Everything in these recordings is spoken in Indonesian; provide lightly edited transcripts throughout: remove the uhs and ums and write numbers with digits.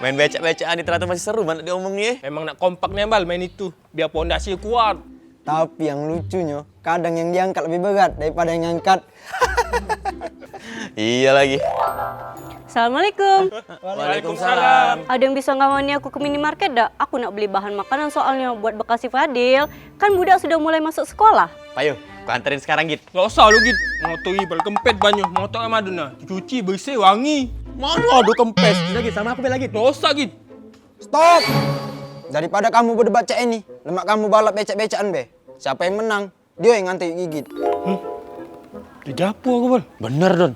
Main becak-becakan ternyata masih seru banget diomongnya. Memang nak kompak nih Bal main itu. Biar pondasi kuat. Tapi yang lucunya, kadang yang diangkat lebih berat daripada yang ngangkat. Iya lagi. Assalamualaikum. Waalaikumsalam. Ada yang bisa ngawani aku ke minimarket dak? Aku nak beli bahan makanan soalnya buat bekas si Fadil. Kan budak sudah mulai masuk sekolah. Payo, aku anterin sekarang Git. Gak usah lu Git. Motor Ibal kempet banyak. Motor Madonna. Cuci bersih wangi. Mana aduh kempes. Udah Git, sama aku beli lagi. Gak usah Git. Stop! Daripada kamu berdebat cek ini, lemak kamu balap becak-becakan be. Siapa yang menang, dia yang ngantai gigit. Di dapur aku Bal. Bener Don.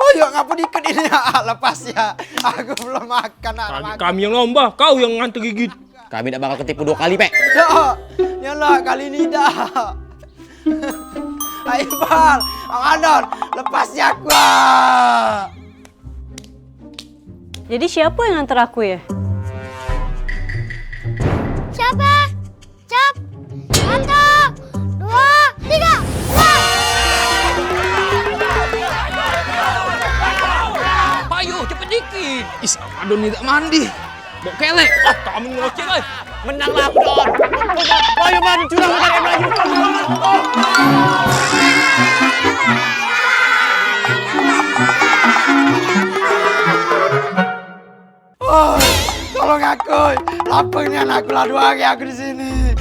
Ayo ngapa diikut ini ya? Lepas ya. Aku belum makan. Tadi kami yang lomba. Kau yang nganter gigit. Kami tidak bakal ketipu 2 kali, Pe. Ya lah, kali ini dah. Ayo Bal, Amadon, lepas ya aku. Jadi siapa yang nganter aku ya? Siapa? Cap. 1, 2, 3. Payo cepet dikit. Is, Adon tidak mandi. Bok kelek. Ah, kamu ngoceh kan? Menanglah aku, Don. Payo, Man. Curang bukan yang lagi. Tolong aku, lapangnya anakku lah 2 hari aku di sini.